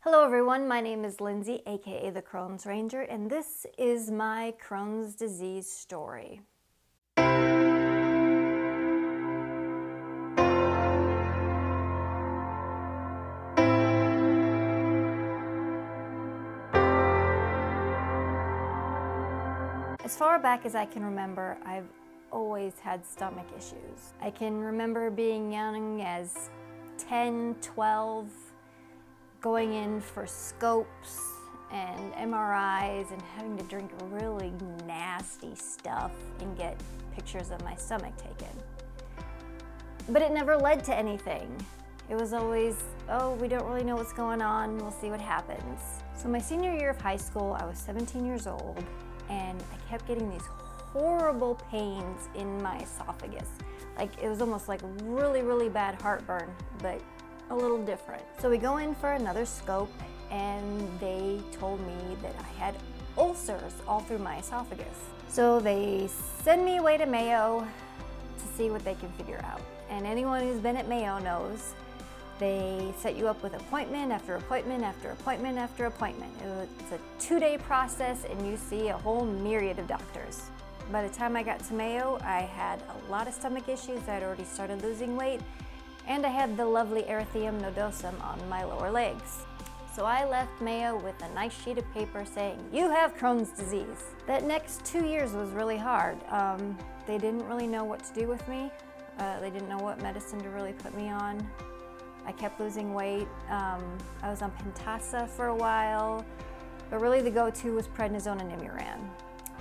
Hello everyone, my name is Lindsay, aka the Crohn's Ranger, and this is my Crohn's disease story. As far back as I can remember, I've always had stomach issues. I can remember being young as 10, 12, going in for scopes and MRIs and having to drink really nasty stuff and get pictures of my stomach taken. But it never led to anything. It was always, oh, we don't really know what's going on, we'll see what happens. So my senior year of high school, I was 17 years old, and I kept getting these horrible pains in my esophagus. Like, it was almost like really, really bad heartburn, but a little different. So we go in for another scope, and they told me that I had ulcers all through my esophagus. So they send me away to Mayo to see what they can figure out. And anyone who's been at Mayo knows they set you up with appointment after appointment after appointment after appointment. It's a 2-day process, and you see a whole myriad of doctors. By the time I got to Mayo, I had a lot of stomach issues. I'd already started losing weight, and I had the lovely erytheum nodosum on my lower legs. So I left Mayo with a nice sheet of paper saying, "You have Crohn's disease." That next 2 years was really hard. They didn't really know what to do with me. They didn't know what medicine to really put me on. I kept losing weight. I was on Pentasa for a while, but really the go-to was prednisone and Imuran.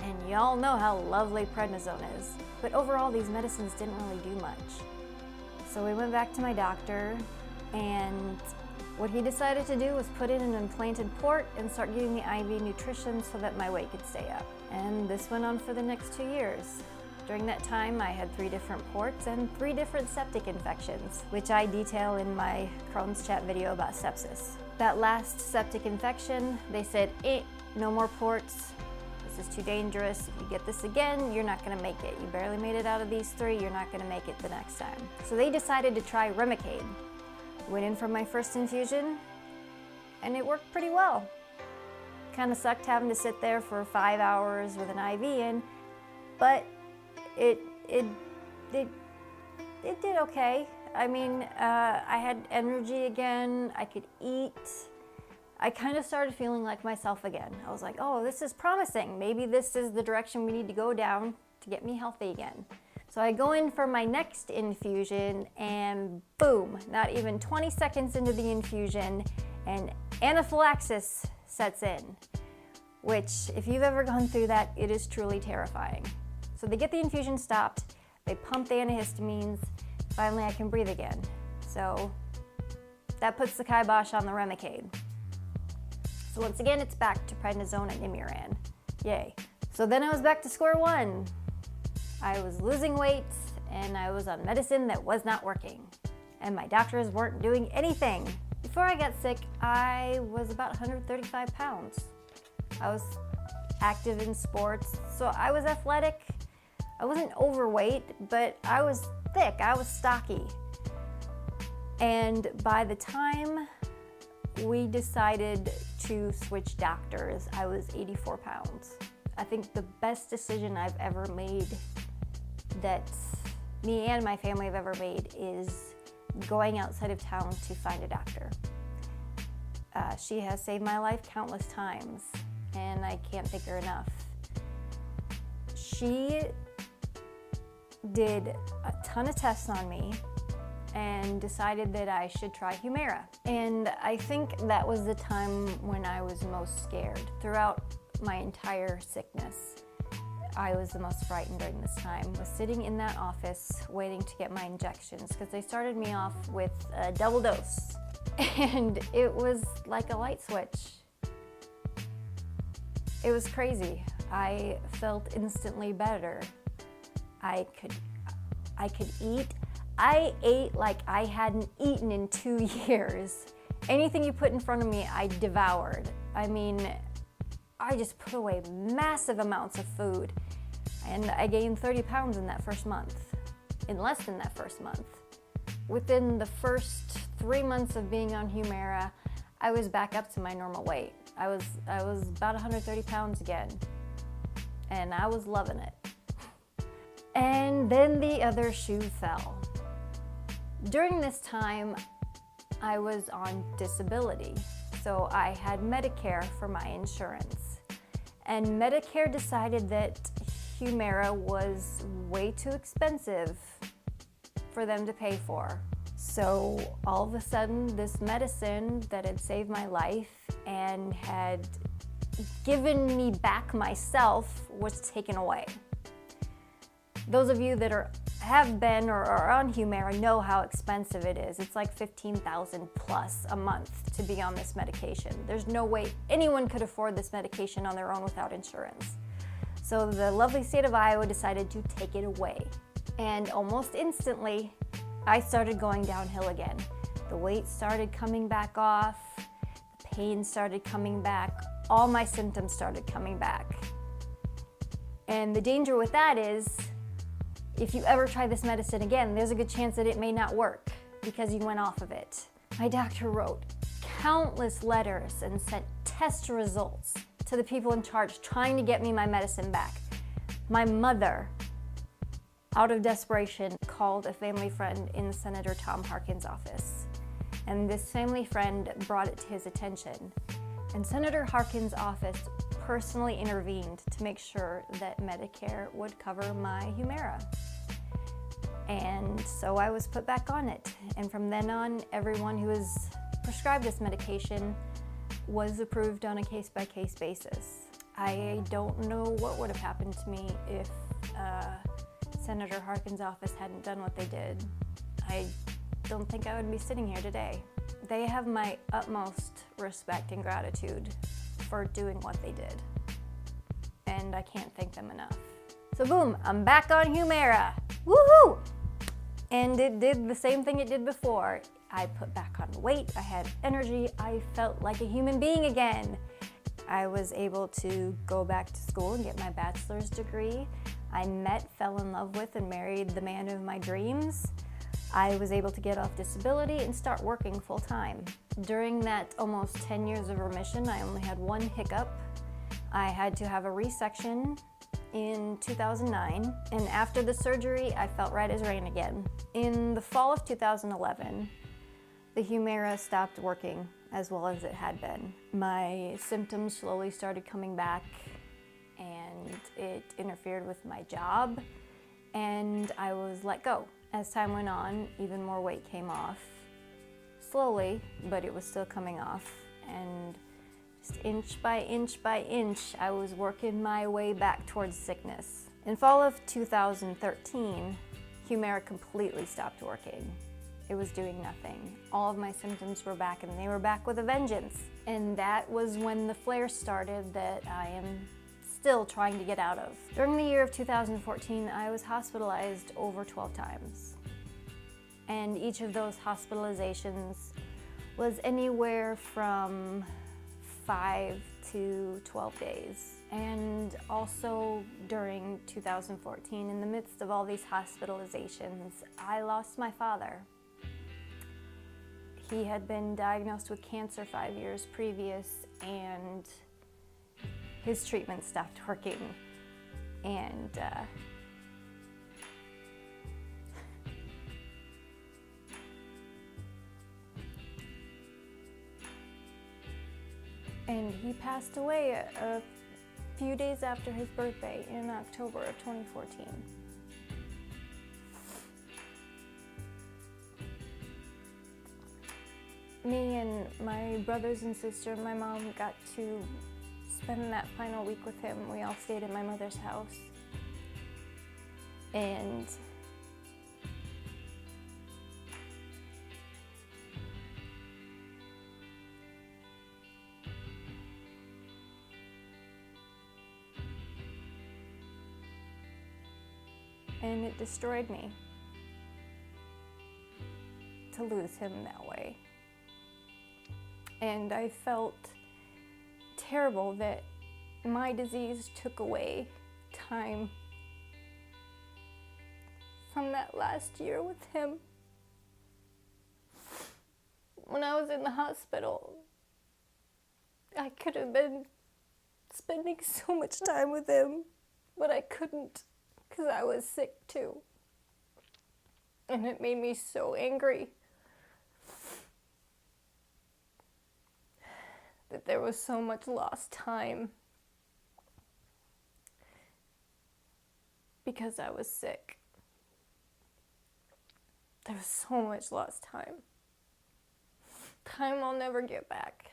And y'all know how lovely prednisone is. But overall, these medicines didn't really do much. So we went back to my doctor, and what he decided to do was put in an implanted port and start giving me IV nutrition so that my weight could stay up. And this went on for the next 2 years. During that time, I had 3 different ports and 3 different septic infections, which I detail in my Crohn's chat video about sepsis. That last septic infection, they said, no more ports. This is too dangerous. If you get this again, you're not gonna make it. You barely made it out of these 3, you're not gonna make it the next time. So they decided to try Remicade. Went in for my first infusion, and it worked pretty well. Kinda sucked having to sit there for 5 hours with an IV in, but it did okay. I mean, I had energy again, I could eat. I kind of started feeling like myself again. I was like, oh, this is promising. Maybe this is the direction we need to go down to get me healthy again. So I go in for my next infusion, and boom, not even 20 seconds into the infusion, and anaphylaxis sets in, which if you've ever gone through that, it is truly terrifying. So they get the infusion stopped, they pump the antihistamines, finally I can breathe again. So that puts the kibosh on the Remicade. So once again, it's back to prednisone and Imuran. Yay. So then I was back to square one. I was losing weight, and I was on medicine that was not working. And my doctors weren't doing anything. Before I got sick, I was about 135 pounds. I was active in sports, so I was athletic. I wasn't overweight, but I was thick, I was stocky. And by the time we decided to switch doctors, I was 84 pounds. I think the best decision I've ever made, that me and my family have ever made, is going outside of town to find a doctor. She has saved my life countless times, and I can't thank her enough. She did a ton of tests on me and decided that I should try Humira. And I think that was the time when I was most scared. Throughout my entire sickness, I was the most frightened during this time. Was sitting in that office waiting to get my injections, because they started me off with a double dose. And it was like a light switch. It was crazy. I felt instantly better. I could eat. I ate like I hadn't eaten in 2 years. Anything you put in front of me, I devoured. I mean, I just put away massive amounts of food. And I gained 30 pounds in that first month, in less than that first month. Within the first 3 months of being on Humira, I was back up to my normal weight. I was about 130 pounds again, and I was loving it. And then the other shoe fell. During this time, I was on disability, so I had Medicare for my insurance. And Medicare decided that Humira was way too expensive for them to pay for. So all of a sudden, this medicine that had saved my life and had given me back myself was taken away. Those of you that have been or are on Humira know how expensive it is. It's like $15,000 plus a month to be on this medication. There's no way anyone could afford this medication on their own without insurance. So the lovely state of Iowa decided to take it away. And almost instantly, I started going downhill again. The weight started coming back off, the pain started coming back, all my symptoms started coming back. And the danger with that is, if you ever try this medicine again, there's a good chance that it may not work because you went off of it. My doctor wrote countless letters and sent test results to the people in charge trying to get me my medicine back. My mother, out of desperation, called a family friend in Senator Tom Harkin's office. And this family friend brought it to his attention. And Senator Harkin's office personally intervened to make sure that Medicare would cover my Humira. And so I was put back on it. And from then on, everyone who was prescribed this medication was approved on a case-by-case basis. I don't know what would have happened to me if Senator Harkin's office hadn't done what they did. I don't think I would be sitting here today. They have my utmost respect and gratitude for doing what they did. And I can't thank them enough. So boom, I'm back on Humira. Woohoo! And it did the same thing it did before. I put back on weight, I had energy, I felt like a human being again. I was able to go back to school and get my bachelor's degree. I met, fell in love with, and married the man of my dreams. I was able to get off disability and start working full time. During that almost 10 years of remission, I only had one hiccup. I had to have a resection in 2009, and after the surgery, I felt right as rain again. In the fall of 2011, the Humira stopped working as well as it had been. My symptoms slowly started coming back, and it interfered with my job, and I was let go. As time went on, even more weight came off. Slowly, but it was still coming off, and just inch by inch by inch, I was working my way back towards sickness. In fall of 2013, Humira completely stopped working. It was doing nothing. All of my symptoms were back, and they were back with a vengeance. And that was when the flare started that I am still trying to get out of. During the year of 2014, I was hospitalized over 12 times. And each of those hospitalizations was anywhere from 5 to 12 days. And also during 2014, in the midst of all these hospitalizations, I lost my father. He had been diagnosed with cancer 5 years previous, and his treatment stopped working. And he passed away a few days after his birthday in October of 2014. Me and my brothers and sister and my mom got to spend that final week with him. We all stayed at my mother's house. And it destroyed me to lose him that way. And I felt terrible that my disease took away time from that last year with him. When I was in the hospital, I could have been spending so much time with him, but I couldn't because I was sick too. And it made me so angry that there was so much lost time because I was sick. There was so much lost time. Time I'll never get back.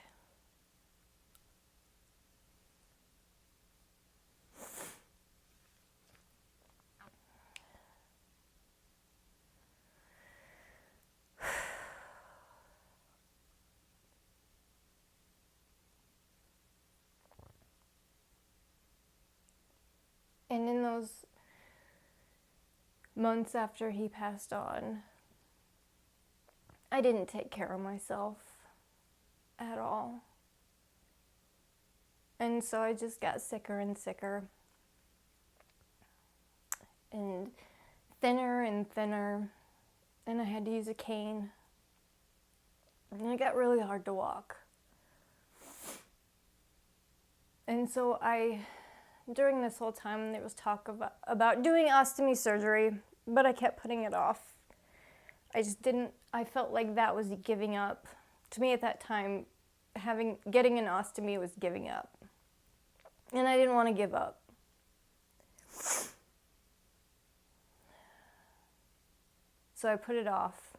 And in those months after he passed on, I didn't take care of myself at all. And so I just got sicker and sicker, and thinner, and I had to use a cane. And it got really hard to walk. And so during this whole time, there was talk about doing ostomy surgery, but I kept putting it off. I felt like that was giving up. To me at that time, getting an ostomy was giving up. And I didn't want to give up. So I put it off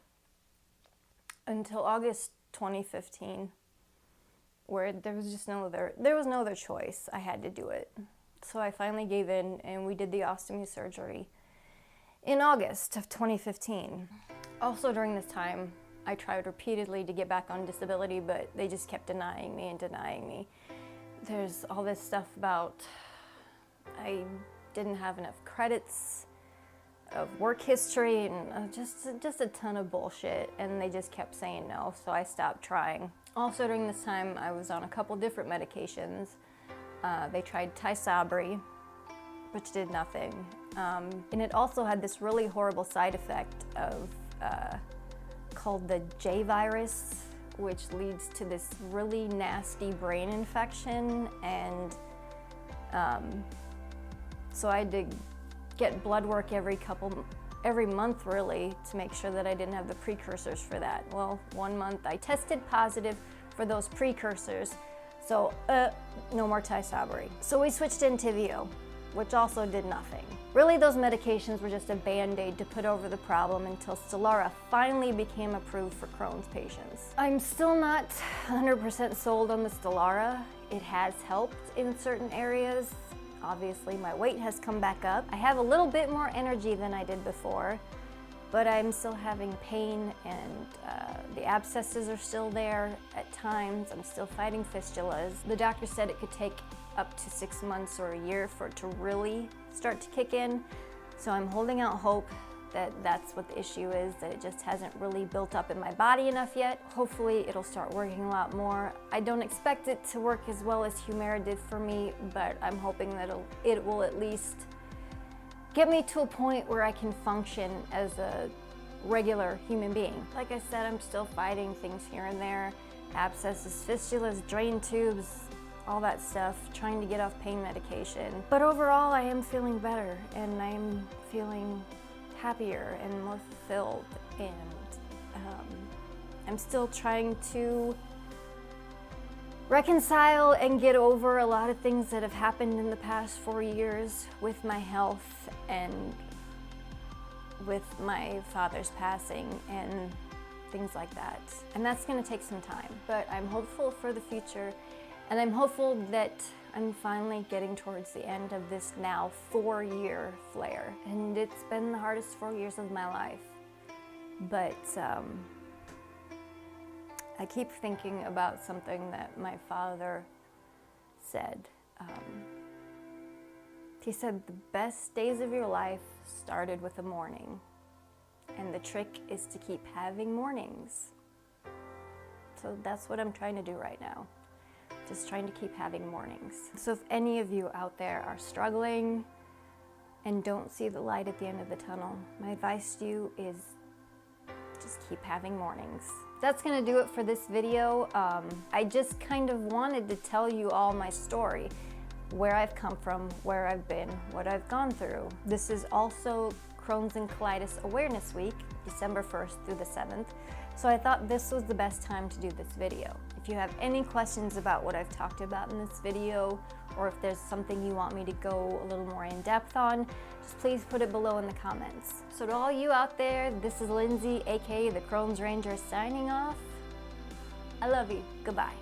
until August 2015, where there was no other choice. I had to do it. So I finally gave in, and we did the ostomy surgery in August of 2015. Also during this time, I tried repeatedly to get back on disability, but they just kept denying me. There's all this stuff about I didn't have enough credits of work history, and just a ton of bullshit, and they just kept saying no, so I stopped trying. Also during this time, I was on a couple different medications. They tried Tysabri, which did nothing. And it also had this really horrible side effect called the J virus, which leads to this really nasty brain infection. And so I had to get blood work every month really to make sure that I didn't have the precursors for that. Well, 1 month I tested positive for those precursors. So, no more Tysabri. So we switched Entyvio, which also did nothing. Really, those medications were just a band-aid to put over the problem until Stelara finally became approved for Crohn's patients. I'm still not 100% sold on the Stelara. It has helped in certain areas. Obviously, my weight has come back up. I have a little bit more energy than I did before, but I'm still having pain, and the abscesses are still there at times. I'm still fighting fistulas. The doctor said it could take up to 6 months or a year for it to really start to kick in. So I'm holding out hope that that's what the issue is, that it just hasn't really built up in my body enough yet. Hopefully it'll start working a lot more. I don't expect it to work as well as Humira did for me, but I'm hoping that it will at least get me to a point where I can function as a regular human being. Like I said, I'm still fighting things here and there, abscesses, fistulas, drain tubes, all that stuff, trying to get off pain medication. But overall, I am feeling better, and I am feeling happier and more fulfilled, and I'm still trying to reconcile and get over a lot of things that have happened in the past 4 years with my health and with my father's passing and things like that. And that's going to take some time, but I'm hopeful for the future, and I'm hopeful that I'm finally getting towards the end of this now 4-year flare. And it's been the hardest 4 years of my life. But I keep thinking about something that my father said. He said, the best days of your life started with a morning. And the trick is to keep having mornings. So that's what I'm trying to do right now. Just trying to keep having mornings. So if any of you out there are struggling and don't see the light at the end of the tunnel, my advice to you is just keep having mornings. That's gonna do it for this video. I just kind of wanted to tell you all my story, where I've come from, where I've been, what I've gone through. This is also Crohn's and Colitis Awareness Week, December 1st through the 7th. So I thought this was the best time to do this video. If you have any questions about what I've talked about in this video, or if there's something you want me to go a little more in depth on, just please put it below in the comments. So to all you out there, this is Lindsay, aka the Crohn's Ranger, signing off. I love you. Goodbye.